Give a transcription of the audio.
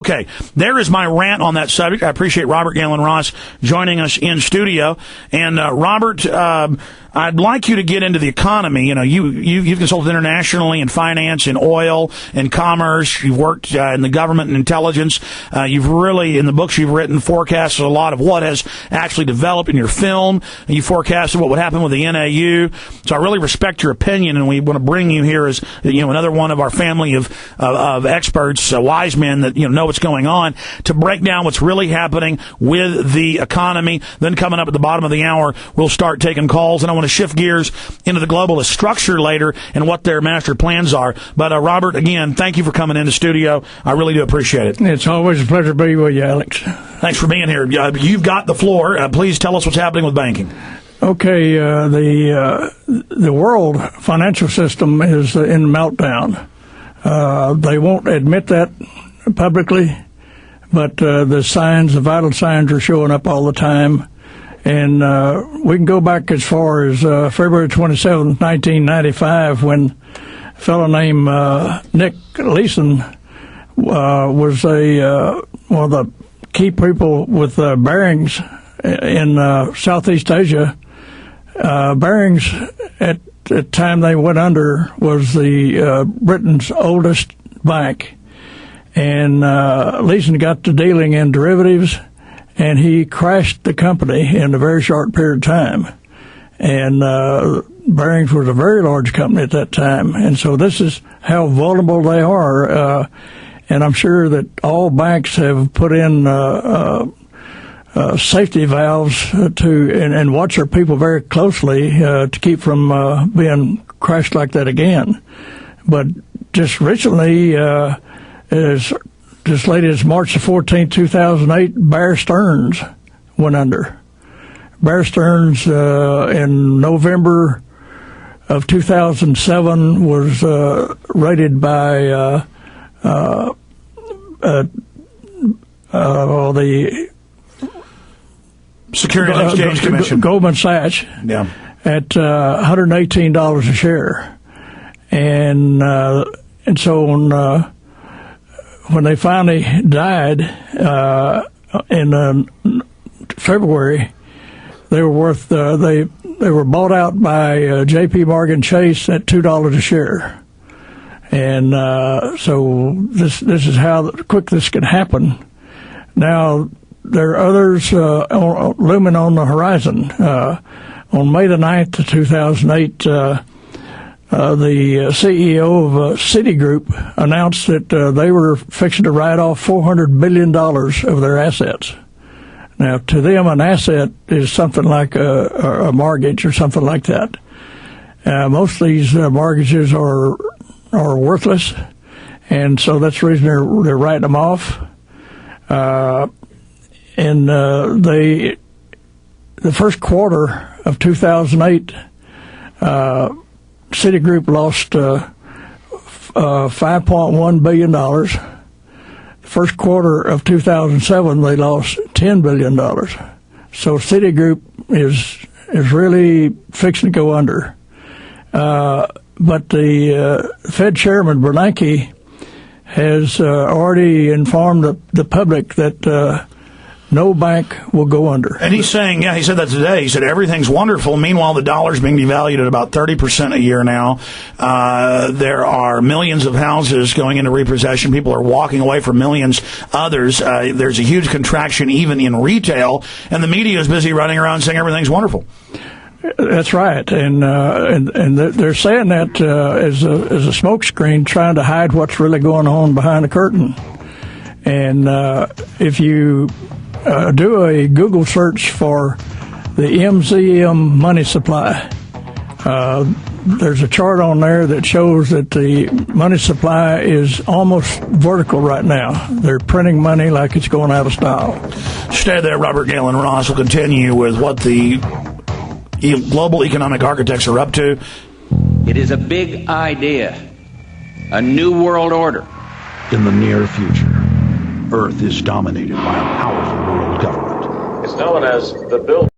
Okay, there is my rant on that subject. I appreciate Robert Galen Ross joining us in studio. And Robert, I'd like you to get into the economy. You know, you've consulted internationally in finance, in oil, in commerce. You've worked in the government and intelligence. You've really, in the books you've written, forecasted a lot of what has actually developed in your film. You forecasted what would happen with the NAU. So I really respect your opinion, and we want to bring you here as another one of our family of experts, wise men that know what's going on, to break down what's really happening with the economy. Then coming up at the bottom of the hour, we'll start taking calls, and I want to shift gears into the globalist structure later and what their master plans are. But Robert, again, thank you for coming into studio. I really do appreciate it. It's always a pleasure to be with you, Alex. Thanks for being here. You've got the floor. Please tell us what's happening with banking. Okay, the world financial system is in meltdown. They won't admit that publicly, but the vital signs are showing up all the time. And we can go back as far as February 27th, 1995, when a fellow named Nick Leeson was one of the key people with Barings in Southeast Asia. Barings, at the time they went under, was the Britain's oldest bank. And Leeson got to dealing in derivatives, and he crashed the company in a very short period of time. And Barings was a very large company at that time. And so this is how vulnerable they are. And I'm sure that all banks have put in safety valves and watch their people very closely to keep from being crashed like that again. But just recently, just late as March the 14th, 2008, Bear Stearns went under. Bear Stearns in November of 2007 was rated by the Securities and Exchange Commission, Goldman Sachs, at $118 a share, and so on. When they finally died in February, they were worth. They were bought out by J.P. Morgan Chase at $2 a share, and so this is how quick this can happen. Now there are others looming on the horizon. On May the 9th of 2008. The CEO of Citigroup announced that they were fixing to write off $400 billion of their assets. Now, to them, an asset is something like a mortgage or something like that. Most of these mortgages are worthless, and so that's the reason they're writing them off. And the first quarter of 2008. Citigroup lost $5.1 billion. The first quarter of 2007, they lost $10 billion. So Citigroup is really fixing to go under. But the Fed Chairman Bernanke has already informed the public that no bank will go under. And he's saying, he said that today. He said everything's wonderful. Meanwhile, the dollar's being devalued at about 30% a year now. There are millions of houses going into repossession. People are walking away from millions others. There's a huge contraction even in retail, and the media is busy running around saying everything's wonderful. That's right, and they're saying that as a smokescreen, trying to hide what's really going on behind the curtain. And if you do a Google search for the MZM money supply, there's a chart on there that shows that the money supply is almost vertical right now. They're printing money like it's going out of style. Stay there. Robert Galen Ross will continue with what the global economic architects are up to. It is a big idea, a new world order. In the near future, Earth is dominated by a powerful world government. It's known as the Bill